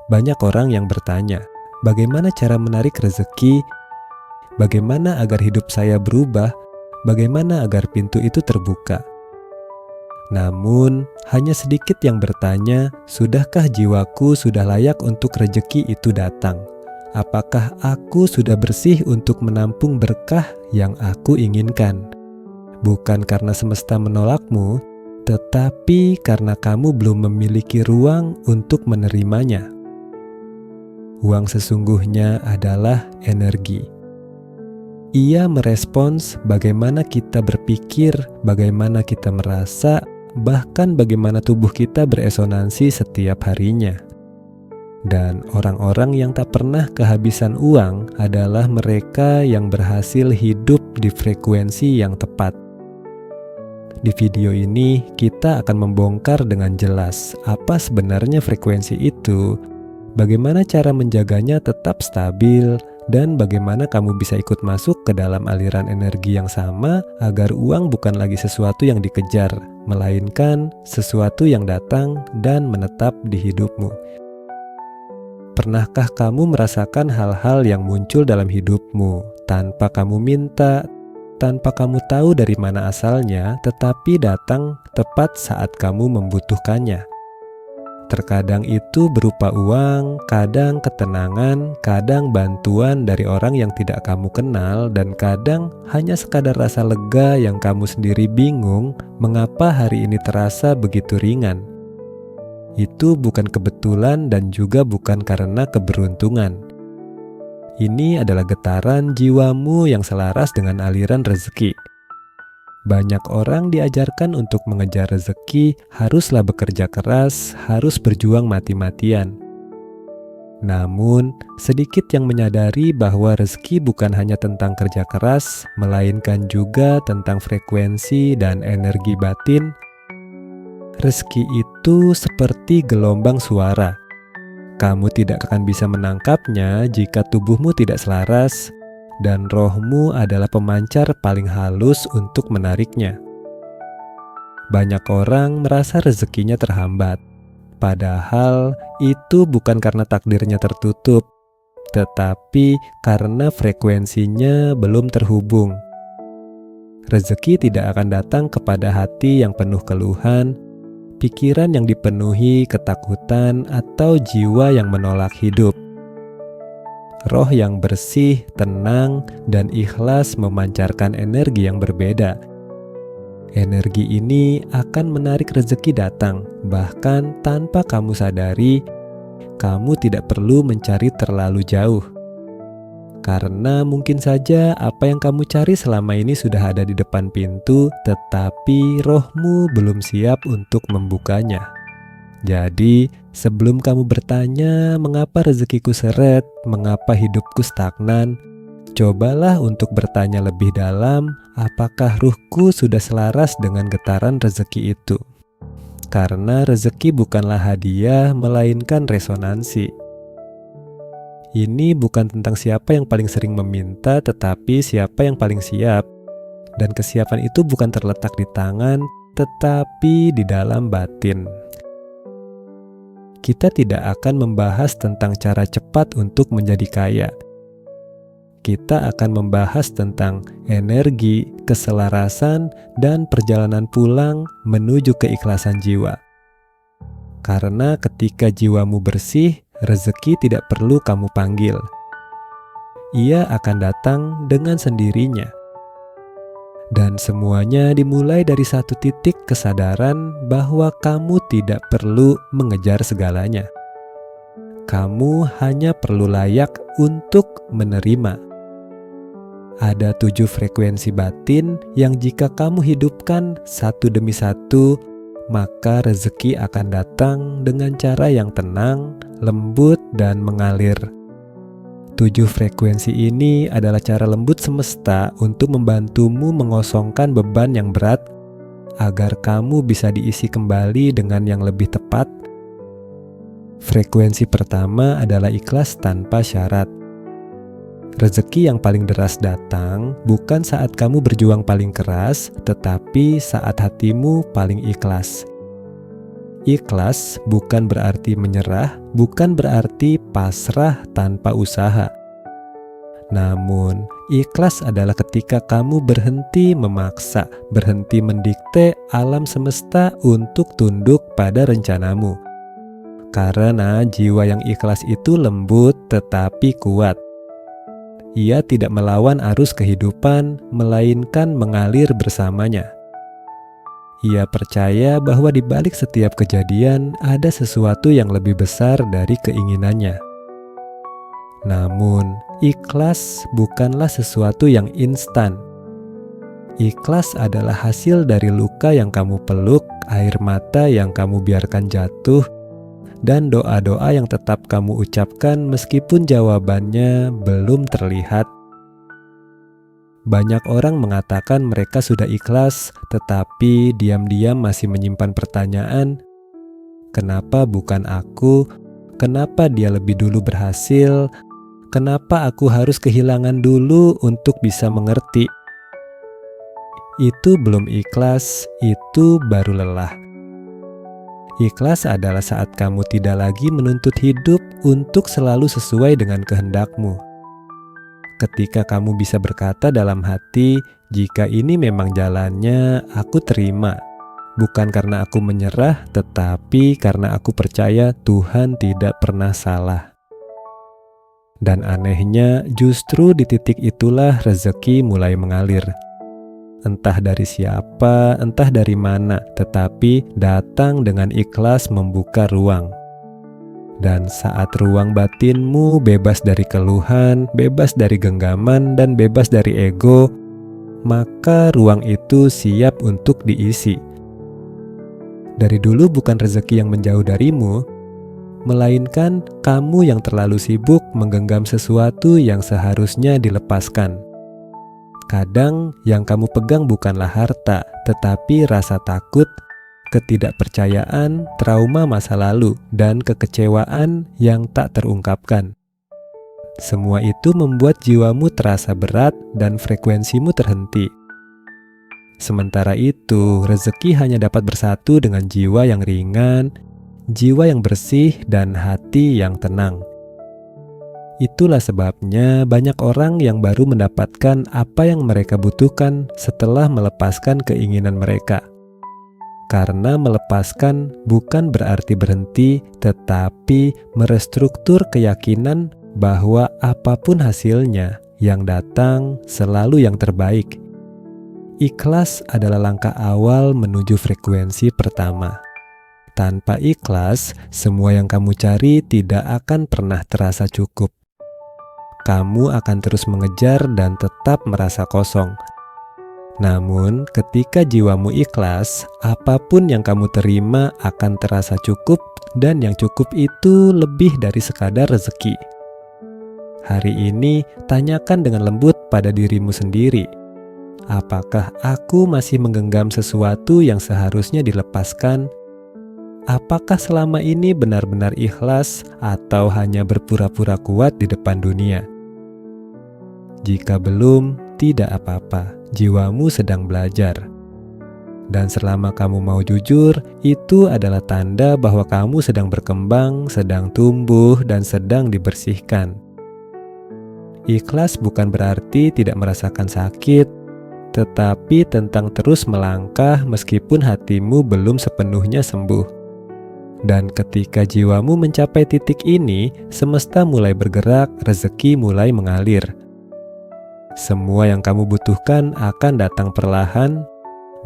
Banyak orang yang bertanya, bagaimana cara menarik rezeki? Bagaimana agar hidup saya berubah? Bagaimana agar pintu itu terbuka? Namun, hanya sedikit yang bertanya, sudahkah jiwaku sudah layak untuk rezeki itu datang? Apakah aku sudah bersih untuk menampung berkah yang aku inginkan? Bukan karena semesta menolakmu, tetapi karena kamu belum memiliki ruang untuk menerimanya. Uang sesungguhnya adalah energi. Ia merespons bagaimana kita berpikir, bagaimana kita merasa, bahkan bagaimana tubuh kita beresonansi setiap harinya. Dan orang-orang yang tak pernah kehabisan uang adalah mereka yang berhasil hidup di frekuensi yang tepat. Di video ini, kita akan membongkar dengan jelas apa sebenarnya frekuensi itu, bagaimana cara menjaganya tetap stabil, dan bagaimana kamu bisa ikut masuk ke dalam aliran energi yang sama agar uang bukan lagi sesuatu yang dikejar, melainkan sesuatu yang datang dan menetap di hidupmu. Pernahkah kamu merasakan hal-hal yang muncul dalam hidupmu tanpa kamu minta, tanpa kamu tahu dari mana asalnya, tetapi datang tepat saat kamu membutuhkannya? Terkadang itu berupa uang, kadang ketenangan, kadang bantuan dari orang yang tidak kamu kenal, dan kadang hanya sekadar rasa lega yang kamu sendiri bingung mengapa hari ini terasa begitu ringan. Itu bukan kebetulan dan juga bukan karena keberuntungan. Ini adalah getaran jiwamu yang selaras dengan aliran rezeki. Banyak orang diajarkan untuk mengejar rezeki, haruslah bekerja keras, harus berjuang mati-matian. Namun, sedikit yang menyadari bahwa rezeki bukan hanya tentang kerja keras, melainkan juga tentang frekuensi dan energi batin. Rezeki itu seperti gelombang suara. Kamu tidak akan bisa menangkapnya jika tubuhmu tidak selaras, dan rohmu adalah pemancar paling halus untuk menariknya. Banyak orang merasa rezekinya terhambat, padahal itu bukan karena takdirnya tertutup, tetapi karena frekuensinya belum terhubung. Rezeki tidak akan datang kepada hati yang penuh keluhan, pikiran yang dipenuhi ketakutan, atau jiwa yang menolak hidup. Roh yang bersih, tenang, dan ikhlas memancarkan energi yang berbeda. Energi ini akan menarik rezeki datang, bahkan tanpa kamu sadari. Kamu tidak perlu mencari terlalu jauh, karena mungkin saja apa yang kamu cari selama ini sudah ada di depan pintu, tetapi rohmu belum siap untuk membukanya. Jadi, sebelum kamu bertanya mengapa rezekiku seret, mengapa hidupku stagnan, cobalah untuk bertanya lebih dalam, apakah ruhku sudah selaras dengan getaran rezeki itu? Karena rezeki bukanlah hadiah, melainkan resonansi. Ini bukan tentang siapa yang paling sering meminta, tetapi siapa yang paling siap. Dan kesiapan itu bukan terletak di tangan, tetapi di dalam batin. Kita tidak akan membahas tentang cara cepat untuk menjadi kaya. Kita akan membahas tentang energi, keselarasan, dan perjalanan pulang menuju keikhlasan jiwa. Karena ketika jiwamu bersih, rezeki tidak perlu kamu panggil. Ia akan datang dengan sendirinya. Dan semuanya dimulai dari satu titik kesadaran bahwa kamu tidak perlu mengejar segalanya. Kamu hanya perlu layak untuk menerima. Ada 7 frekuensi batin yang jika kamu hidupkan satu demi satu, maka rezeki akan datang dengan cara yang tenang, lembut, dan mengalir. 7 frekuensi ini adalah cara lembut semesta untuk membantumu mengosongkan beban yang berat agar kamu bisa diisi kembali dengan yang lebih tepat. Frekuensi pertama adalah ikhlas tanpa syarat. Rezeki yang paling deras datang bukan saat kamu berjuang paling keras, tetapi saat hatimu paling ikhlas. Ikhlas bukan berarti menyerah, bukan berarti pasrah tanpa usaha. Namun, ikhlas adalah ketika kamu berhenti memaksa, berhenti mendikte alam semesta untuk tunduk pada rencanamu. Karena jiwa yang ikhlas itu lembut tetapi kuat. Ia tidak melawan arus kehidupan, melainkan mengalir bersamanya. Ia percaya bahwa di balik setiap kejadian ada sesuatu yang lebih besar dari keinginannya. Namun, ikhlas bukanlah sesuatu yang instan. Ikhlas adalah hasil dari luka yang kamu peluk, air mata yang kamu biarkan jatuh, dan doa-doa yang tetap kamu ucapkan meskipun jawabannya belum terlihat. Banyak orang mengatakan mereka sudah ikhlas, tetapi diam-diam masih menyimpan pertanyaan, kenapa bukan aku? Kenapa dia lebih dulu berhasil? Kenapa aku harus kehilangan dulu untuk bisa mengerti? Itu belum ikhlas, itu baru lelah. Ikhlas adalah saat kamu tidak lagi menuntut hidup untuk selalu sesuai dengan kehendakmu. Ketika kamu bisa berkata dalam hati, jika ini memang jalannya, aku terima. Bukan karena aku menyerah, tetapi karena aku percaya Tuhan tidak pernah salah. Dan anehnya, justru di titik itulah rezeki mulai mengalir. Entah dari siapa, entah dari mana, tetapi datang dengan ikhlas membuka ruang. Dan saat ruang batinmu bebas dari keluhan, bebas dari genggaman, dan bebas dari ego, maka ruang itu siap untuk diisi. Dari dulu bukan rezeki yang menjauh darimu, melainkan kamu yang terlalu sibuk menggenggam sesuatu yang seharusnya dilepaskan. Kadang yang kamu pegang bukanlah harta, tetapi rasa takut, ketidakpercayaan, trauma masa lalu, dan kekecewaan yang tak terungkapkan. Semua itu membuat jiwamu terasa berat dan frekuensimu terhenti. Sementara itu, rezeki hanya dapat bersatu dengan jiwa yang ringan, jiwa yang bersih, dan hati yang tenang. Itulah sebabnya banyak orang yang baru mendapatkan apa yang mereka butuhkan setelah melepaskan keinginan mereka. Karena melepaskan bukan berarti berhenti, tetapi merestruktur keyakinan bahwa apapun hasilnya, yang datang selalu yang terbaik. Ikhlas adalah langkah awal menuju frekuensi pertama. Tanpa ikhlas, semua yang kamu cari tidak akan pernah terasa cukup. Kamu akan terus mengejar dan tetap merasa kosong. Namun, ketika jiwamu ikhlas, apapun yang kamu terima akan terasa cukup, dan yang cukup itu lebih dari sekadar rezeki. Hari ini, tanyakan dengan lembut pada dirimu sendiri, apakah aku masih menggenggam sesuatu yang seharusnya dilepaskan? Apakah selama ini benar-benar ikhlas atau hanya berpura-pura kuat di depan dunia? Jika belum, tidak apa-apa, jiwamu sedang belajar. Dan selama kamu mau jujur, itu adalah tanda bahwa kamu sedang berkembang, sedang tumbuh, dan sedang dibersihkan. Ikhlas bukan berarti tidak merasakan sakit, tetapi tentang terus melangkah meskipun hatimu belum sepenuhnya sembuh. Dan ketika jiwamu mencapai titik ini, semesta mulai bergerak, rezeki mulai mengalir. Semua yang kamu butuhkan akan datang perlahan,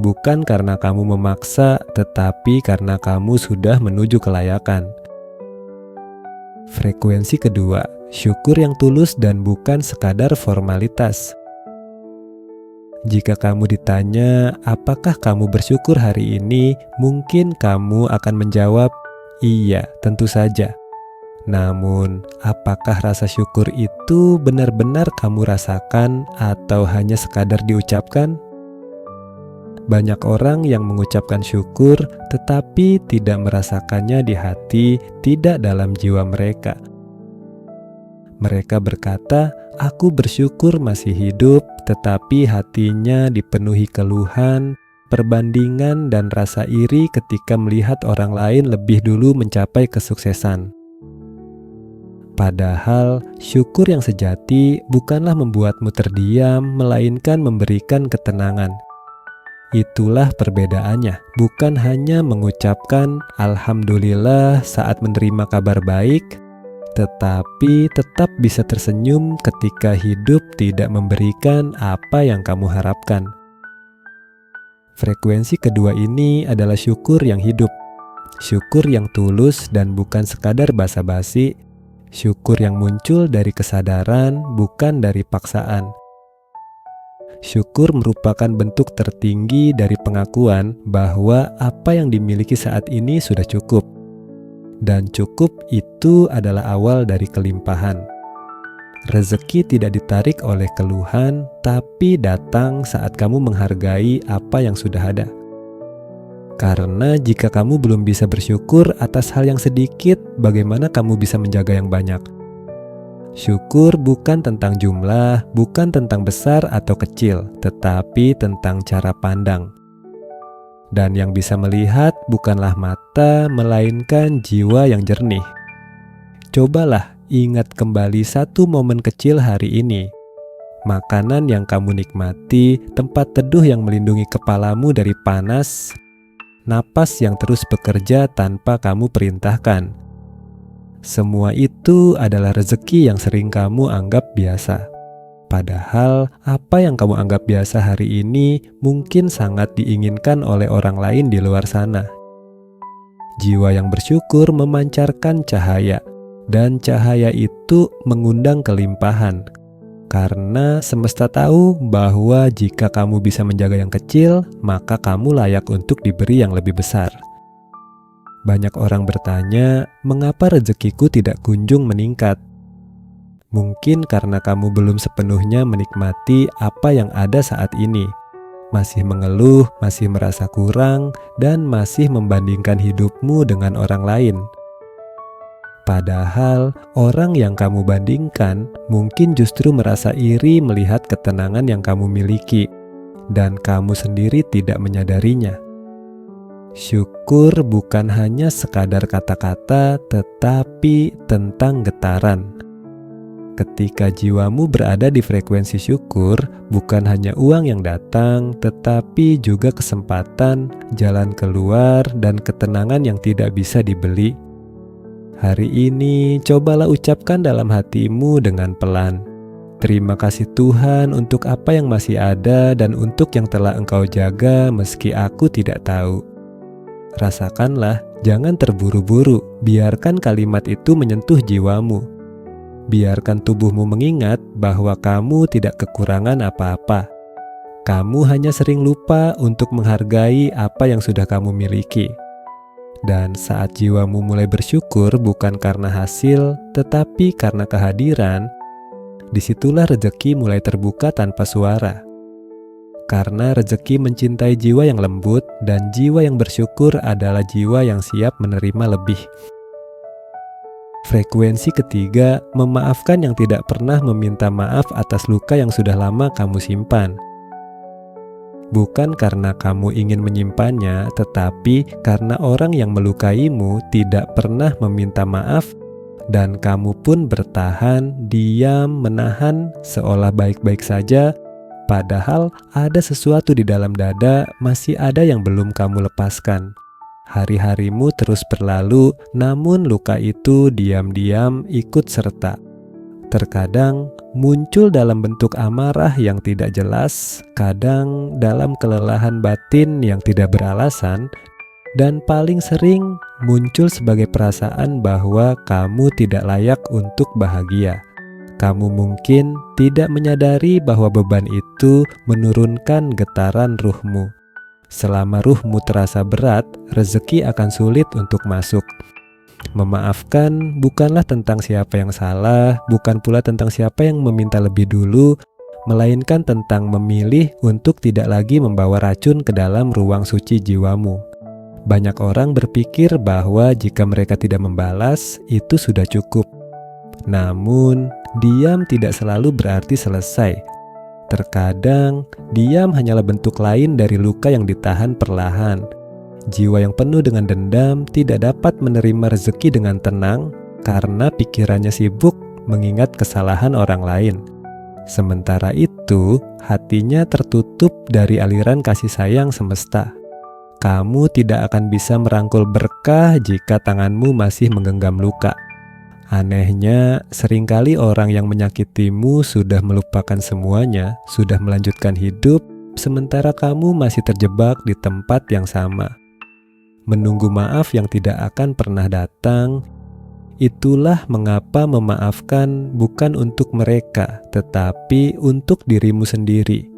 bukan karena kamu memaksa, tetapi karena kamu sudah menuju kelayakan. Frekuensi kedua, syukur yang tulus dan bukan sekadar formalitas. Jika kamu ditanya, apakah kamu bersyukur hari ini? Mungkin kamu akan menjawab, iya, tentu saja. Namun, apakah rasa syukur itu benar-benar kamu rasakan atau hanya sekadar diucapkan? Banyak orang yang mengucapkan syukur tetapi tidak merasakannya di hati, tidak dalam jiwa mereka. Mereka berkata, aku bersyukur masih hidup, tetapi hatinya dipenuhi keluhan, perbandingan, dan rasa iri ketika melihat orang lain lebih dulu mencapai kesuksesan. Padahal, syukur yang sejati bukanlah membuatmu terdiam, melainkan memberikan ketenangan. Itulah perbedaannya, bukan hanya mengucapkan "Alhamdulillah" saat menerima kabar baik, tetapi tetap bisa tersenyum ketika hidup tidak memberikan apa yang kamu harapkan. Frekuensi kedua ini adalah syukur yang hidup, syukur yang tulus dan bukan sekadar basa-basi, syukur yang muncul dari kesadaran, bukan dari paksaan. Syukur merupakan bentuk tertinggi dari pengakuan bahwa apa yang dimiliki saat ini sudah cukup. Dan cukup itu adalah awal dari kelimpahan. Rezeki tidak ditarik oleh keluhan, tapi datang saat kamu menghargai apa yang sudah ada. Karena jika kamu belum bisa bersyukur atas hal yang sedikit, bagaimana kamu bisa menjaga yang banyak? Syukur bukan tentang jumlah, bukan tentang besar atau kecil, tetapi tentang cara pandang. Dan yang bisa melihat bukanlah mata, melainkan jiwa yang jernih. Cobalah ingat kembali satu momen kecil hari ini. Makanan yang kamu nikmati, tempat teduh yang melindungi kepalamu dari panas, napas yang terus bekerja tanpa kamu perintahkan. Semua itu adalah rezeki yang sering kamu anggap biasa. Padahal apa yang kamu anggap biasa hari ini mungkin sangat diinginkan oleh orang lain di luar sana. Jiwa yang bersyukur memancarkan cahaya, dan cahaya itu mengundang kelimpahan. Karena semesta tahu bahwa jika kamu bisa menjaga yang kecil, maka kamu layak untuk diberi yang lebih besar. Banyak orang bertanya, mengapa rezekiku tidak kunjung meningkat? Mungkin karena kamu belum sepenuhnya menikmati apa yang ada saat ini. Masih mengeluh, masih merasa kurang, dan masih membandingkan hidupmu dengan orang lain. Padahal orang yang kamu bandingkan mungkin justru merasa iri melihat ketenangan yang kamu miliki, dan kamu sendiri tidak menyadarinya. Syukur bukan hanya sekadar kata-kata, tetapi tentang getaran. Ketika jiwamu berada di frekuensi syukur, bukan hanya uang yang datang, tetapi juga kesempatan, jalan keluar, dan ketenangan yang tidak bisa dibeli. Hari ini, cobalah ucapkan dalam hatimu dengan pelan. Terima kasih Tuhan untuk apa yang masih ada dan untuk yang telah Engkau jaga meski aku tidak tahu. Rasakanlah, jangan terburu-buru, biarkan kalimat itu menyentuh jiwamu. Biarkan tubuhmu mengingat bahwa kamu tidak kekurangan apa-apa. Kamu hanya sering lupa untuk menghargai apa yang sudah kamu miliki. Dan saat jiwamu mulai bersyukur bukan karena hasil, tetapi karena kehadiran, disitulah rezeki mulai terbuka tanpa suara. Karena rezeki mencintai jiwa yang lembut, dan jiwa yang bersyukur adalah jiwa yang siap menerima lebih. Frekuensi ketiga, memaafkan yang tidak pernah meminta maaf atas luka yang sudah lama kamu simpan. Bukan karena kamu ingin menyimpannya, tetapi karena orang yang melukaimu tidak pernah meminta maaf, dan kamu pun bertahan, diam, menahan, seolah baik-baik saja, padahal ada sesuatu di dalam dada, masih ada yang belum kamu lepaskan. Hari-harimu terus berlalu, namun luka itu diam-diam ikut serta. Terkadang muncul dalam bentuk amarah yang tidak jelas, kadang dalam kelelahan batin yang tidak beralasan, dan paling sering muncul sebagai perasaan bahwa kamu tidak layak untuk bahagia. Kamu mungkin tidak menyadari bahwa beban itu menurunkan getaran ruhmu. Selama ruhmu terasa berat, rezeki akan sulit untuk masuk. Memaafkan bukanlah tentang siapa yang salah, bukan pula tentang siapa yang meminta lebih dulu, melainkan tentang memilih untuk tidak lagi membawa racun ke dalam ruang suci jiwamu. Banyak orang berpikir bahwa jika mereka tidak membalas, itu sudah cukup. Namun, diam tidak selalu berarti selesai. Terkadang, diam hanyalah bentuk lain dari luka yang ditahan perlahan. Jiwa yang penuh dengan dendam tidak dapat menerima rezeki dengan tenang karena pikirannya sibuk mengingat kesalahan orang lain. Sementara itu, hatinya tertutup dari aliran kasih sayang semesta. Kamu tidak akan bisa merangkul berkah jika tanganmu masih menggenggam luka. Anehnya, seringkali orang yang menyakitimu sudah melupakan semuanya, sudah melanjutkan hidup, sementara kamu masih terjebak di tempat yang sama. Menunggu maaf yang tidak akan pernah datang, itulah mengapa memaafkan bukan untuk mereka, tetapi untuk dirimu sendiri.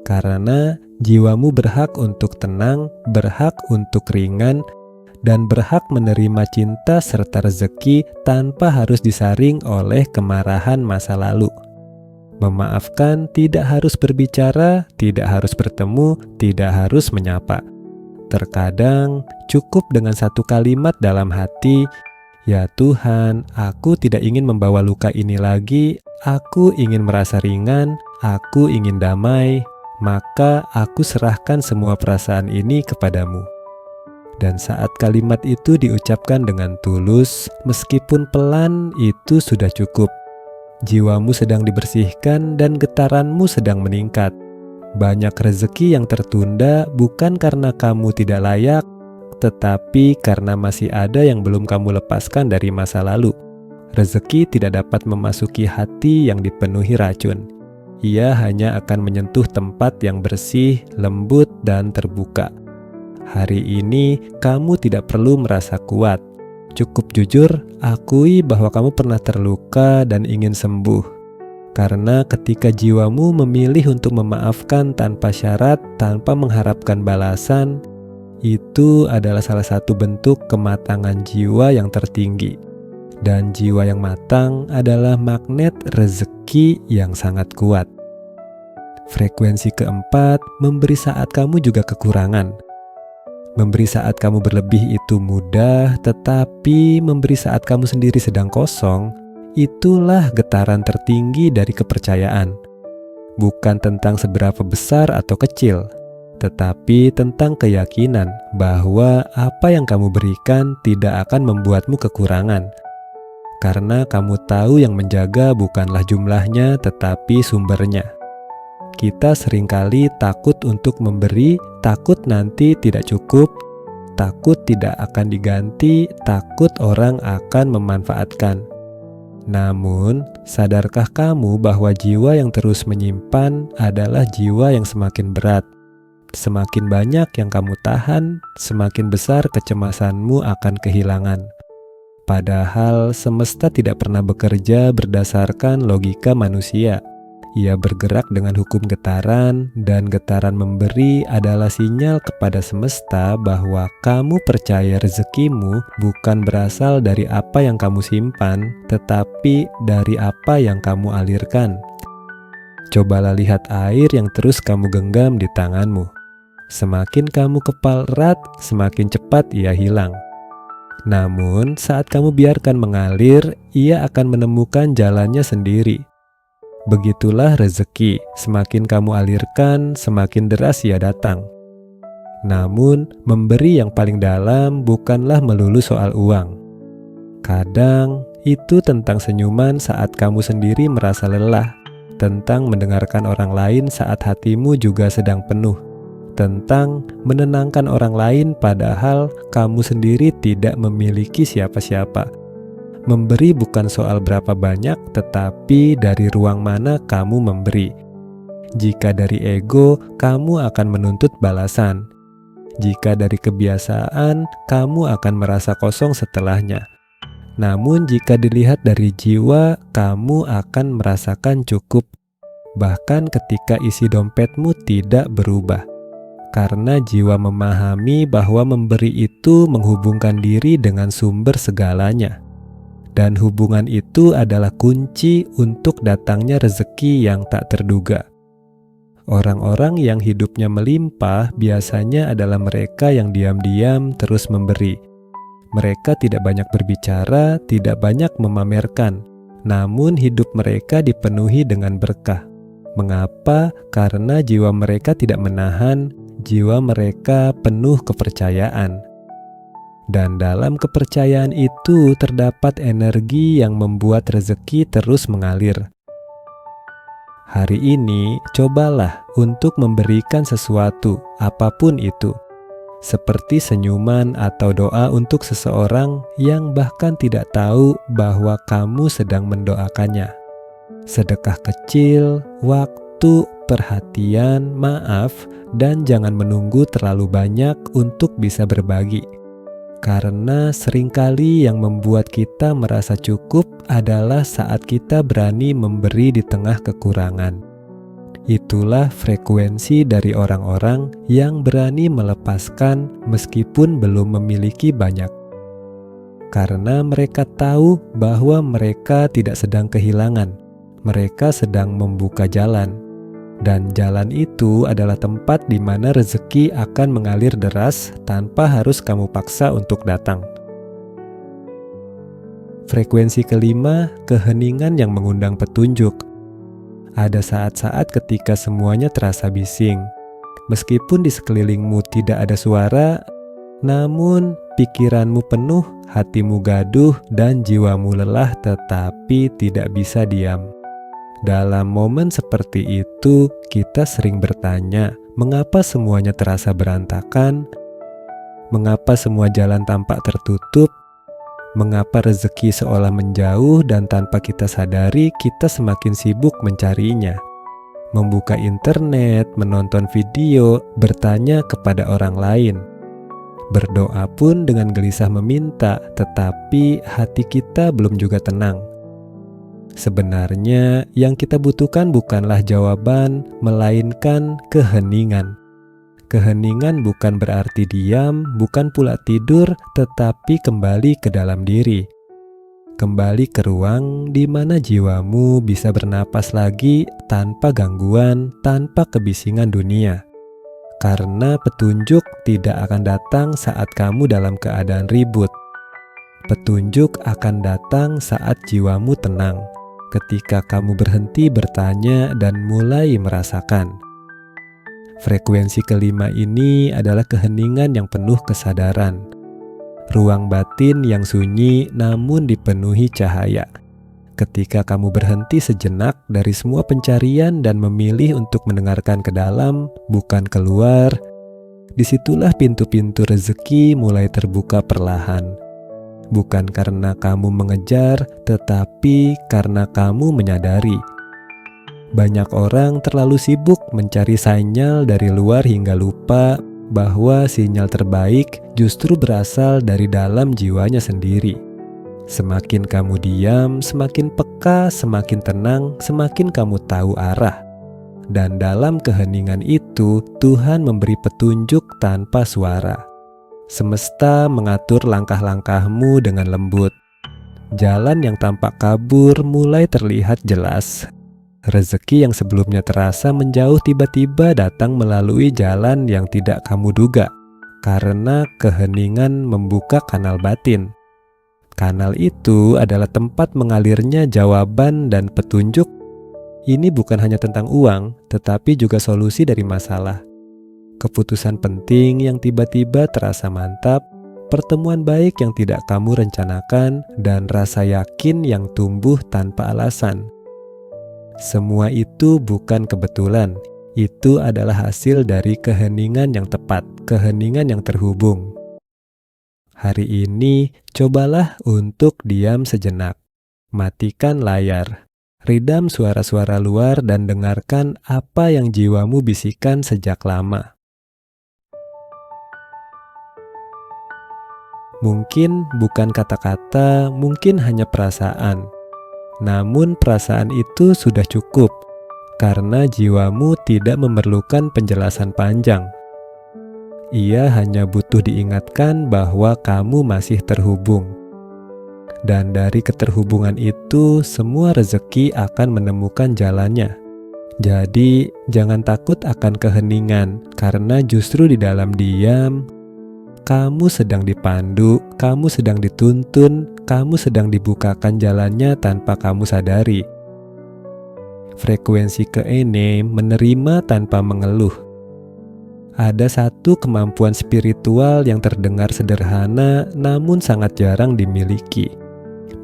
Karena jiwamu berhak untuk tenang, berhak untuk ringan, dan berhak menerima cinta serta rezeki tanpa harus disaring oleh kemarahan masa lalu. Memaafkan tidak harus berbicara, tidak harus bertemu, tidak harus menyapa. Terkadang cukup dengan satu kalimat dalam hati, "Ya Tuhan, aku tidak ingin membawa luka ini lagi, aku ingin merasa ringan, aku ingin damai, maka aku serahkan semua perasaan ini kepadamu." Dan saat kalimat itu diucapkan dengan tulus, meskipun pelan, itu sudah cukup. Jiwamu sedang dibersihkan dan getaranmu sedang meningkat. Banyak rezeki yang tertunda bukan karena kamu tidak layak, tetapi karena masih ada yang belum kamu lepaskan dari masa lalu. Rezeki tidak dapat memasuki hati yang dipenuhi racun. Ia hanya akan menyentuh tempat yang bersih, lembut, dan terbuka. Hari ini kamu tidak perlu merasa kuat. Cukup jujur, akui bahwa kamu pernah terluka dan ingin sembuh. Karena ketika jiwamu memilih untuk memaafkan tanpa syarat, tanpa mengharapkan balasan, itu adalah salah satu bentuk kematangan jiwa yang tertinggi. Dan jiwa yang matang adalah magnet rezeki yang sangat kuat. Frekuensi keempat, memberi saat kamu juga kekurangan. Memberi saat kamu berlebih itu mudah, tetapi memberi saat kamu sendiri sedang kosong, itulah getaran tertinggi dari kepercayaan. Bukan tentang seberapa besar atau kecil, tetapi tentang keyakinan bahwa apa yang kamu berikan tidak akan membuatmu kekurangan. Karena kamu tahu yang menjaga bukanlah jumlahnya, tetapi sumbernya. Kita seringkali takut untuk memberi, takut nanti tidak cukup, takut tidak akan diganti, takut orang akan memanfaatkan. Namun, sadarkah kamu bahwa jiwa yang terus menyimpan adalah jiwa yang semakin berat? Semakin banyak yang kamu tahan, semakin besar kecemasanmu akan kehilangan. Padahal semesta tidak pernah bekerja berdasarkan logika manusia. Ia bergerak dengan hukum getaran, dan getaran memberi adalah sinyal kepada semesta bahwa kamu percaya rezekimu bukan berasal dari apa yang kamu simpan, tetapi dari apa yang kamu alirkan. Cobalah lihat air yang terus kamu genggam di tanganmu. Semakin kamu kepal erat, semakin cepat ia hilang. Namun, saat kamu biarkan mengalir, ia akan menemukan jalannya sendiri. Begitulah rezeki, semakin kamu alirkan, semakin deras ia datang. Namun, memberi yang paling dalam bukanlah melulu soal uang. Kadang, itu tentang senyuman saat kamu sendiri merasa lelah, tentang mendengarkan orang lain saat hatimu juga sedang penuh, tentang menenangkan orang lain padahal kamu sendiri tidak memiliki siapa-siapa. Memberi bukan soal berapa banyak, tetapi dari ruang mana kamu memberi. Jika dari ego, kamu akan menuntut balasan. Jika dari kebiasaan, kamu akan merasa kosong setelahnya. Namun jika dilihat dari jiwa, kamu akan merasakan cukup. Bahkan ketika isi dompetmu tidak berubah. Karena jiwa memahami bahwa memberi itu menghubungkan diri dengan sumber segalanya. Dan hubungan itu adalah kunci untuk datangnya rezeki yang tak terduga. Orang-orang yang hidupnya melimpah biasanya adalah mereka yang diam-diam terus memberi. Mereka tidak banyak berbicara, tidak banyak memamerkan, namun hidup mereka dipenuhi dengan berkah. Mengapa? Karena jiwa mereka tidak menahan, jiwa mereka penuh kepercayaan. Dan dalam kepercayaan itu terdapat energi yang membuat rezeki terus mengalir. Hari ini, cobalah untuk memberikan sesuatu, apapun itu, seperti senyuman atau doa untuk seseorang yang bahkan tidak tahu bahwa kamu sedang mendoakannya. Sedekah kecil, waktu, perhatian, maaf, dan jangan menunggu terlalu banyak untuk bisa berbagi. Karena seringkali yang membuat kita merasa cukup adalah saat kita berani memberi di tengah kekurangan. Itulah frekuensi dari orang-orang yang berani melepaskan meskipun belum memiliki banyak. Karena mereka tahu bahwa mereka tidak sedang kehilangan, mereka sedang membuka jalan. Dan jalan itu adalah tempat di mana rezeki akan mengalir deras tanpa harus kamu paksa untuk datang. Frekuensi kelima, keheningan yang mengundang petunjuk. Ada saat-saat ketika semuanya terasa bising. Meskipun di sekelilingmu tidak ada suara, namun pikiranmu penuh, hatimu gaduh, dan jiwamu lelah tetapi tidak bisa diam. Dalam momen seperti itu, kita sering bertanya, mengapa semuanya terasa berantakan? Mengapa semua jalan tampak tertutup? Mengapa rezeki seolah menjauh dan tanpa kita sadari, kita semakin sibuk mencarinya? Membuka internet, menonton video, bertanya kepada orang lain. Berdoa pun dengan gelisah meminta, tetapi hati kita belum juga tenang. Sebenarnya yang kita butuhkan bukanlah jawaban, melainkan keheningan. Keheningan bukan berarti diam, bukan pula tidur, tetapi kembali ke dalam diri. Kembali ke ruang di mana jiwamu bisa bernapas lagi tanpa gangguan, tanpa kebisingan dunia. Karena petunjuk tidak akan datang saat kamu dalam keadaan ribut. Petunjuk akan datang saat jiwamu tenang, ketika kamu berhenti bertanya dan mulai merasakan. Frekuensi kelima ini adalah keheningan yang penuh kesadaran. Ruang batin yang sunyi namun dipenuhi cahaya. Ketika kamu berhenti sejenak dari semua pencarian dan memilih untuk mendengarkan ke dalam, bukan keluar, disitulah pintu-pintu rezeki mulai terbuka perlahan. Bukan karena kamu mengejar, tetapi karena kamu menyadari. Banyak orang terlalu sibuk mencari sinyal dari luar hingga lupa bahwa sinyal terbaik justru berasal dari dalam jiwanya sendiri. Semakin kamu diam, semakin peka, semakin tenang, semakin kamu tahu arah. Dan dalam keheningan itu, Tuhan memberi petunjuk tanpa suara. Semesta mengatur langkah-langkahmu dengan lembut. Jalan yang tampak kabur mulai terlihat jelas. Rezeki yang sebelumnya terasa menjauh tiba-tiba datang melalui jalan yang tidak kamu duga, karena keheningan membuka kanal batin. Kanal itu adalah tempat mengalirnya jawaban dan petunjuk. Ini bukan hanya tentang uang, tetapi juga solusi dari masalah. Keputusan penting yang tiba-tiba terasa mantap, pertemuan baik yang tidak kamu rencanakan, dan rasa yakin yang tumbuh tanpa alasan. Semua itu bukan kebetulan, itu adalah hasil dari keheningan yang tepat, keheningan yang terhubung. Hari ini, cobalah untuk diam sejenak. Matikan layar, redam suara-suara luar dan dengarkan apa yang jiwamu bisikan sejak lama. Mungkin bukan kata-kata, mungkin hanya perasaan. Namun perasaan itu sudah cukup, karena jiwamu tidak memerlukan penjelasan panjang. Ia hanya butuh diingatkan bahwa kamu masih terhubung. Dan dari keterhubungan itu, semua rezeki akan menemukan jalannya. Jadi, jangan takut akan keheningan, karena justru di dalam diam, kamu sedang dipandu, kamu sedang dituntun, kamu sedang dibukakan jalannya tanpa kamu sadari. Frekuensi keenam, menerima tanpa mengeluh. Ada satu kemampuan spiritual yang terdengar sederhana namun sangat jarang dimiliki.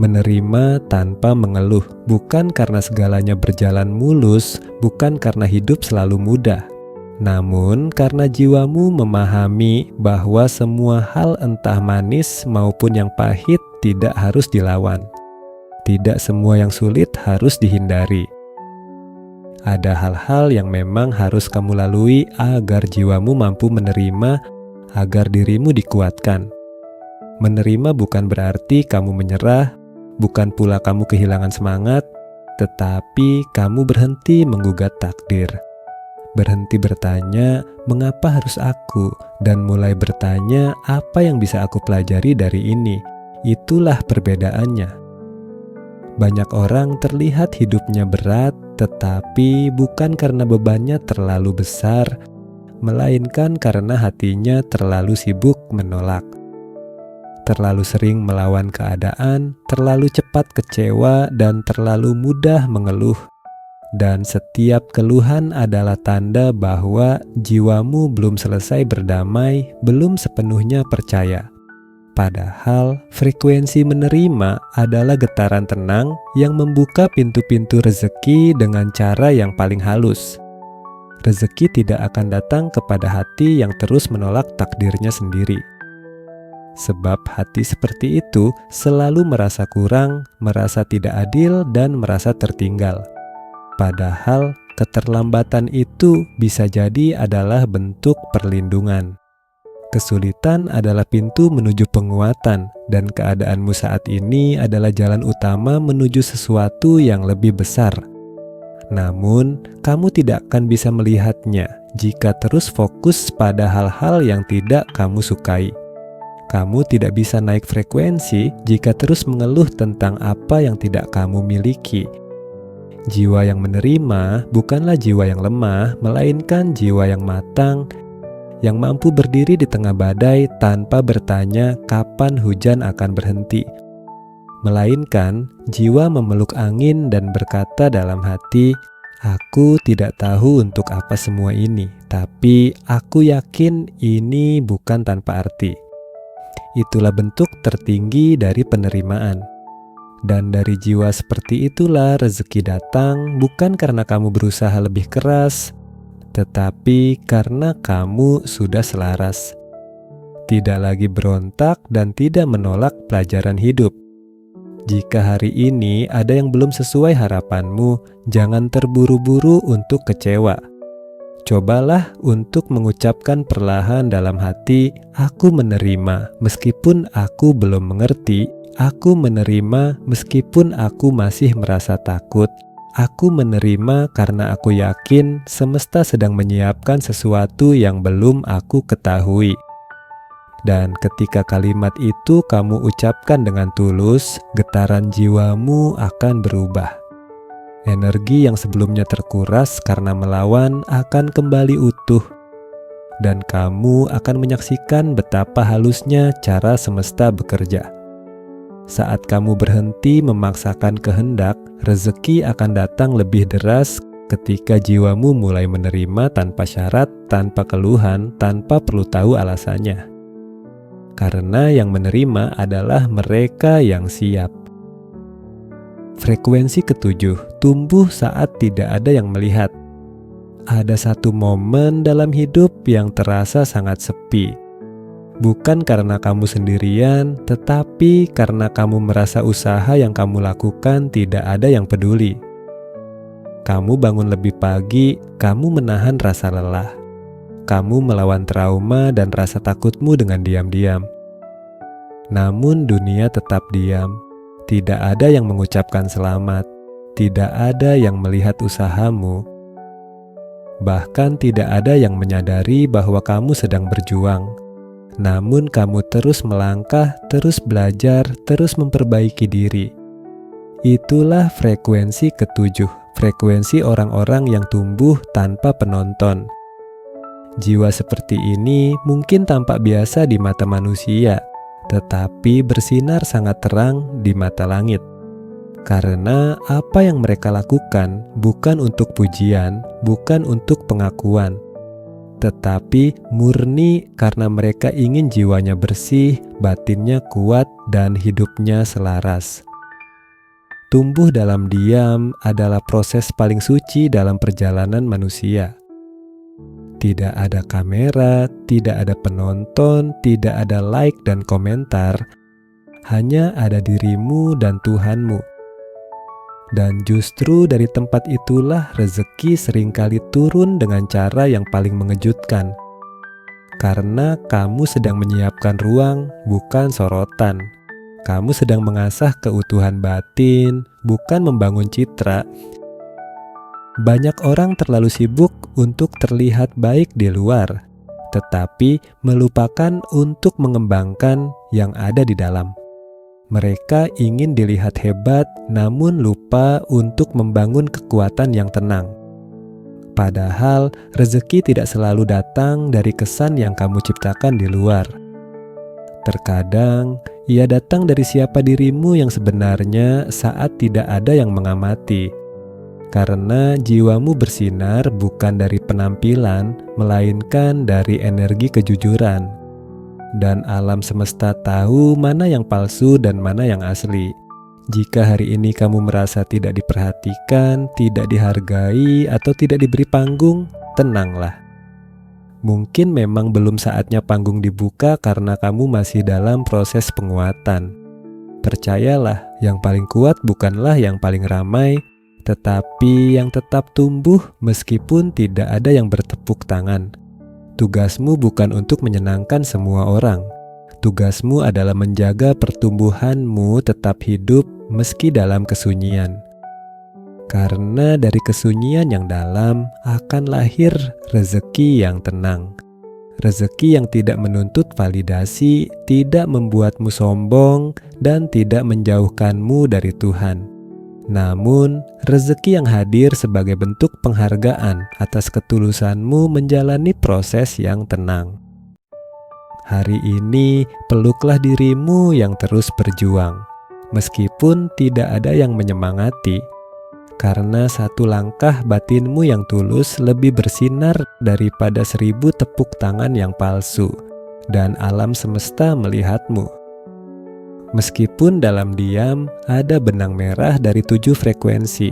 Menerima tanpa mengeluh, bukan karena segalanya berjalan mulus, bukan karena hidup selalu mudah, namun karena jiwamu memahami bahwa semua hal entah manis maupun yang pahit tidak harus dilawan. Tidak semua yang sulit harus dihindari. Ada hal-hal yang memang harus kamu lalui agar jiwamu mampu menerima, agar dirimu dikuatkan. Menerima bukan berarti kamu menyerah, bukan pula kamu kehilangan semangat, tetapi kamu berhenti menggugat takdir. Berhenti bertanya, mengapa harus aku? Dan mulai bertanya, apa yang bisa aku pelajari dari ini? Itulah perbedaannya. Banyak orang terlihat hidupnya berat, tetapi bukan karena bebannya terlalu besar, melainkan karena hatinya terlalu sibuk menolak. Terlalu sering melawan keadaan, terlalu cepat kecewa, dan terlalu mudah mengeluh. Dan setiap keluhan adalah tanda bahwa jiwamu belum selesai berdamai, belum sepenuhnya percaya. Padahal frekuensi menerima adalah getaran tenang yang membuka pintu-pintu rezeki dengan cara yang paling halus. Rezeki tidak akan datang kepada hati yang terus menolak takdirnya sendiri. Sebab hati seperti itu selalu merasa kurang, merasa tidak adil, dan merasa tertinggal. Padahal keterlambatan itu bisa jadi adalah bentuk perlindungan. Kesulitan adalah pintu menuju penguatan, dan keadaanmu saat ini adalah jalan utama menuju sesuatu yang lebih besar. Namun, kamu tidak akan bisa melihatnya jika terus fokus pada hal-hal yang tidak kamu sukai. Kamu tidak bisa naik frekuensi jika terus mengeluh tentang apa yang tidak kamu miliki. Jiwa yang menerima bukanlah jiwa yang lemah, melainkan jiwa yang matang, yang mampu berdiri di tengah badai tanpa bertanya kapan hujan akan berhenti. Melainkan jiwa memeluk angin dan berkata dalam hati, "Aku tidak tahu untuk apa semua ini, tapi aku yakin ini bukan tanpa arti." Itulah bentuk tertinggi dari penerimaan. Dan dari jiwa seperti itulah rezeki datang, bukan karena kamu berusaha lebih keras, tetapi karena kamu sudah selaras. Tidak lagi berontak dan tidak menolak pelajaran hidup. Jika hari ini ada yang belum sesuai harapanmu, jangan terburu-buru untuk kecewa. Cobalah untuk mengucapkan perlahan dalam hati, "Aku menerima meskipun aku belum mengerti, aku menerima meskipun aku masih merasa takut. Aku menerima karena aku yakin semesta sedang menyiapkan sesuatu yang belum aku ketahui." Dan ketika kalimat itu kamu ucapkan dengan tulus, getaran jiwamu akan berubah. Energi yang sebelumnya terkuras karena melawan akan kembali utuh. Dan kamu akan menyaksikan betapa halusnya cara semesta bekerja. Saat kamu berhenti memaksakan kehendak, rezeki akan datang lebih deras ketika jiwamu mulai menerima tanpa syarat, tanpa keluhan, tanpa perlu tahu alasannya. Karena yang menerima adalah mereka yang siap. Frekuensi ketujuh, tumbuh saat tidak ada yang melihat. Ada satu momen dalam hidup yang terasa sangat sepi. Bukan karena kamu sendirian, tetapi karena kamu merasa usaha yang kamu lakukan tidak ada yang peduli. Kamu bangun lebih pagi, kamu menahan rasa lelah. Kamu melawan trauma dan rasa takutmu dengan diam-diam. Namun dunia tetap diam. Tidak ada yang mengucapkan selamat. Tidak ada yang melihat usahamu. Bahkan tidak ada yang menyadari bahwa kamu sedang berjuang. Namun kamu terus melangkah, terus belajar, terus memperbaiki diri. Itulah frekuensi ketujuh, frekuensi orang-orang yang tumbuh tanpa penonton. Jiwa seperti ini mungkin tampak biasa di mata manusia, tetapi bersinar sangat terang di mata langit. Karena apa yang mereka lakukan bukan untuk pujian, bukan untuk pengakuan, tetapi murni karena mereka ingin jiwanya bersih, batinnya kuat, dan hidupnya selaras. Tumbuh dalam diam adalah proses paling suci dalam perjalanan manusia. Tidak ada kamera, tidak ada penonton, tidak ada like dan komentar, hanya ada dirimu dan Tuhanmu. Dan justru dari tempat itulah rezeki seringkali turun dengan cara yang paling mengejutkan. Karena kamu sedang menyiapkan ruang, bukan sorotan. Kamu sedang mengasah keutuhan batin, bukan membangun citra. Banyak orang terlalu sibuk untuk terlihat baik di luar, tetapi melupakan untuk mengembangkan yang ada di dalam. Mereka ingin dilihat hebat, namun lupa untuk membangun kekuatan yang tenang. Padahal rezeki tidak selalu datang dari kesan yang kamu ciptakan di luar. Terkadang ia datang dari siapa dirimu yang sebenarnya saat tidak ada yang mengamati. Karena jiwamu bersinar bukan dari penampilan, melainkan dari energi kejujuran. Dan alam semesta tahu mana yang palsu dan mana yang asli. Jika hari ini kamu merasa tidak diperhatikan, tidak dihargai, atau tidak diberi panggung, tenanglah. Mungkin memang belum saatnya panggung dibuka karena kamu masih dalam proses penguatan. Percayalah, yang paling kuat bukanlah yang paling ramai, tetapi yang tetap tumbuh meskipun tidak ada yang bertepuk tangan. Tugasmu bukan untuk menyenangkan semua orang. Tugasmu adalah menjaga pertumbuhanmu tetap hidup meski dalam kesunyian. Karena dari kesunyian yang dalam akan lahir rezeki yang tenang. Rezeki yang tidak menuntut validasi, tidak membuatmu sombong, dan tidak menjauhkanmu dari Tuhan. Namun, rezeki yang hadir sebagai bentuk penghargaan atas ketulusanmu menjalani proses yang tenang. Hari ini, peluklah dirimu yang terus berjuang, meskipun tidak ada yang menyemangati, karena satu langkah batinmu yang tulus lebih bersinar daripada 1000 tepuk tangan yang palsu, dan alam semesta melihatmu. Meskipun dalam diam ada benang merah dari 7 frekuensi,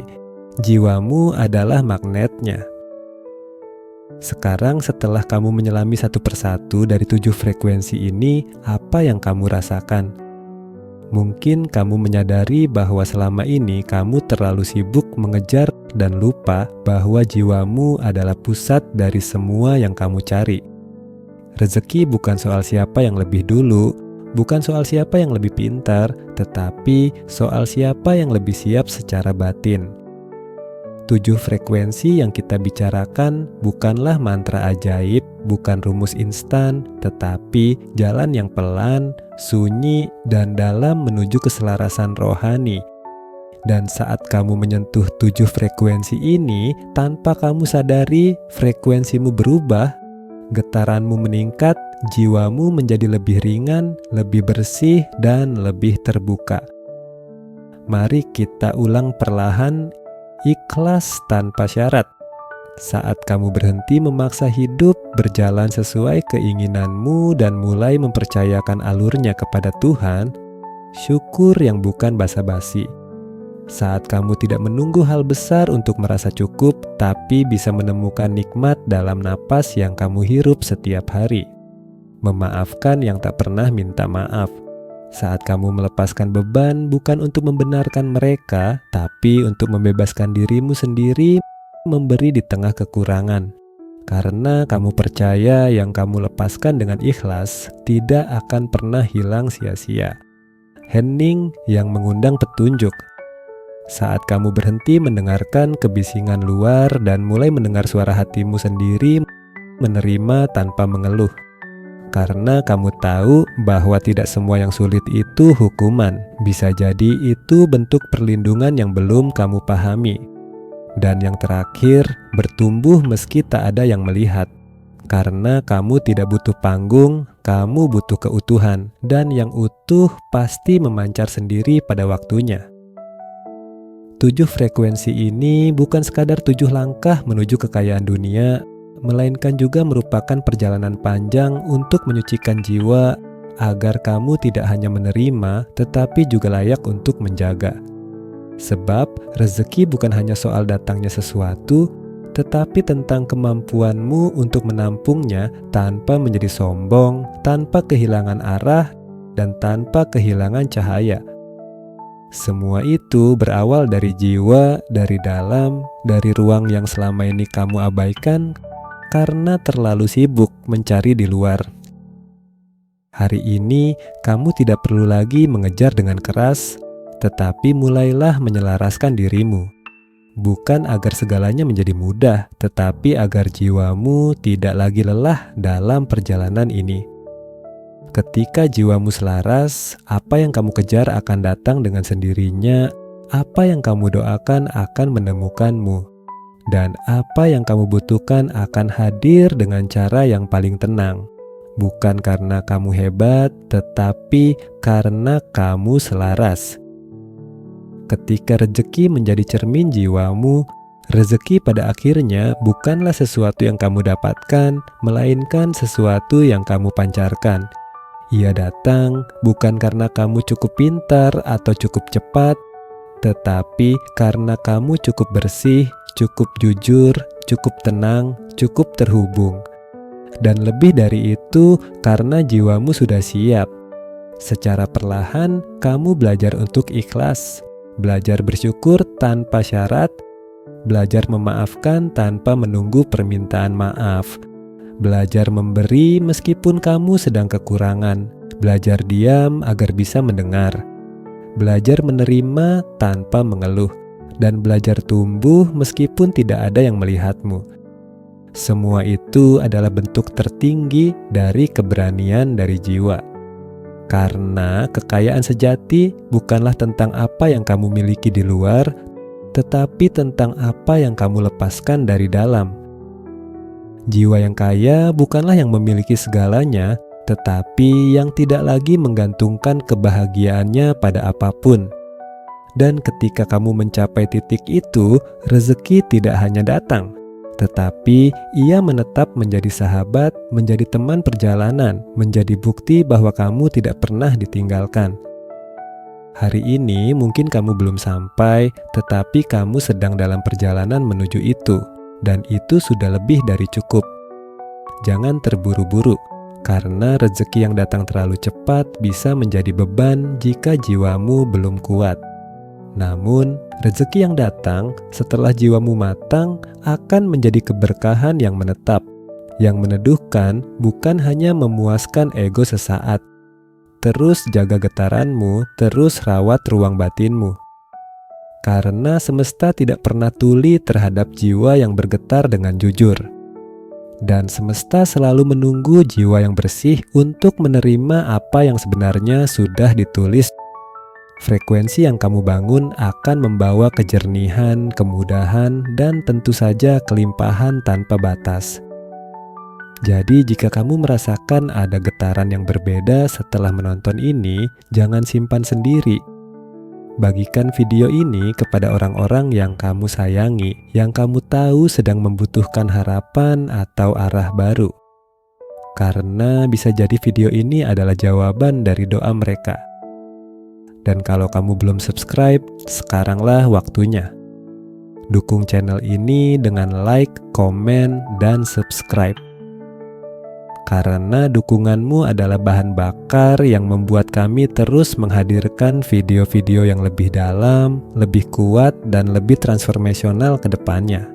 jiwamu adalah magnetnya. Sekarang setelah kamu menyelami satu persatu dari 7 frekuensi ini, apa yang kamu rasakan? Mungkin kamu menyadari bahwa selama ini kamu terlalu sibuk mengejar dan lupa bahwa jiwamu adalah pusat dari semua yang kamu cari. Rezeki bukan soal siapa yang lebih dulu, bukan soal siapa yang lebih pintar, tetapi soal siapa yang lebih siap secara batin. 7 frekuensi yang kita bicarakan bukanlah mantra ajaib, bukan rumus instan, tetapi jalan yang pelan, sunyi, dan dalam menuju keselarasan rohani. Dan saat kamu menyentuh 7 frekuensi ini, tanpa kamu sadari frekuensimu berubah, getaranmu meningkat, jiwamu menjadi lebih ringan, lebih bersih, dan lebih terbuka. Mari kita ulang perlahan, ikhlas tanpa syarat. Saat kamu berhenti memaksa hidup berjalan sesuai keinginanmu dan mulai mempercayakan alurnya kepada Tuhan, syukur yang bukan basa-basi. Saat kamu tidak menunggu hal besar untuk merasa cukup, tapi bisa menemukan nikmat dalam napas yang kamu hirup setiap hari. Memaafkan yang tak pernah minta maaf. Saat kamu melepaskan beban bukan untuk membenarkan mereka, tapi untuk membebaskan dirimu sendiri, memberi di tengah kekurangan. Karena kamu percaya yang kamu lepaskan dengan ikhlas tidak akan pernah hilang sia-sia. Hening yang mengundang petunjuk. Saat kamu berhenti mendengarkan kebisingan luar dan mulai mendengar suara hatimu sendiri, menerima tanpa mengeluh. Karena kamu tahu bahwa tidak semua yang sulit itu hukuman. Bisa jadi itu bentuk perlindungan yang belum kamu pahami. Dan yang terakhir, bertumbuh meski tak ada yang melihat. Karena kamu tidak butuh panggung, kamu butuh keutuhan. Dan yang utuh pasti memancar sendiri pada waktunya. 7 frekuensi ini bukan sekadar 7 langkah menuju kekayaan dunia, melainkan juga merupakan perjalanan panjang untuk menyucikan jiwa agar kamu tidak hanya menerima, tetapi juga layak untuk menjaga. Sebab rezeki bukan hanya soal datangnya sesuatu, tetapi tentang kemampuanmu untuk menampungnya tanpa menjadi sombong, tanpa kehilangan arah, dan tanpa kehilangan cahaya. Semua itu berawal dari jiwa, dari dalam, dari ruang yang selama ini kamu abaikan karena terlalu sibuk mencari di luar. Hari ini kamu tidak perlu lagi mengejar dengan keras, tetapi mulailah menyelaraskan dirimu. Bukan agar segalanya menjadi mudah, tetapi agar jiwamu tidak lagi lelah dalam perjalanan ini. Ketika jiwamu selaras, apa yang kamu kejar akan datang dengan sendirinya, apa yang kamu doakan akan menemukanmu, dan apa yang kamu butuhkan akan hadir dengan cara yang paling tenang. Bukan karena kamu hebat, tetapi karena kamu selaras. Ketika rezeki menjadi cermin jiwamu, rezeki pada akhirnya bukanlah sesuatu yang kamu dapatkan, melainkan sesuatu yang kamu pancarkan. Ia datang bukan karena kamu cukup pintar atau cukup cepat, tetapi karena kamu cukup bersih, cukup jujur, cukup tenang, cukup terhubung. Dan lebih dari itu, karena jiwamu sudah siap. Secara perlahan, kamu belajar untuk ikhlas, belajar bersyukur tanpa syarat, belajar memaafkan tanpa menunggu permintaan maaf, belajar memberi meskipun kamu sedang kekurangan, belajar diam agar bisa mendengar, belajar menerima tanpa mengeluh, dan belajar tumbuh meskipun tidak ada yang melihatmu. Semua itu adalah bentuk tertinggi dari keberanian dari jiwa. Karena kekayaan sejati bukanlah tentang apa yang kamu miliki di luar, tetapi tentang apa yang kamu lepaskan dari dalam. Jiwa yang kaya bukanlah yang memiliki segalanya, tetapi yang tidak lagi menggantungkan kebahagiaannya pada apapun. Dan ketika kamu mencapai titik itu, rezeki tidak hanya datang, tetapi ia menetap menjadi sahabat, menjadi teman perjalanan, menjadi bukti bahwa kamu tidak pernah ditinggalkan. Hari ini mungkin kamu belum sampai, tetapi kamu sedang dalam perjalanan menuju itu. Dan itu sudah lebih dari cukup. Jangan terburu-buru, karena rezeki yang datang terlalu cepat bisa menjadi beban jika jiwamu belum kuat. Namun, rezeki yang datang setelah jiwamu matang akan menjadi keberkahan yang menetap, yang meneduhkan bukan hanya memuaskan ego sesaat. Terus jaga getaranmu, terus rawat ruang batinmu. Karena semesta tidak pernah tuli terhadap jiwa yang bergetar dengan jujur. Dan semesta selalu menunggu jiwa yang bersih untuk menerima apa yang sebenarnya sudah ditulis. Frekuensi yang kamu bangun akan membawa kejernihan, kemudahan, dan tentu saja kelimpahan tanpa batas. Jadi jika kamu merasakan ada getaran yang berbeda setelah menonton ini, jangan simpan sendiri. Bagikan video ini kepada orang-orang yang kamu sayangi, yang kamu tahu sedang membutuhkan harapan atau arah baru. Karena bisa jadi video ini adalah jawaban dari doa mereka. Dan kalau kamu belum subscribe, sekaranglah waktunya. Dukung channel ini dengan like, komen, dan subscribe. Karena dukunganmu adalah bahan bakar yang membuat kami terus menghadirkan video-video yang lebih dalam, lebih kuat, dan lebih transformasional ke depannya.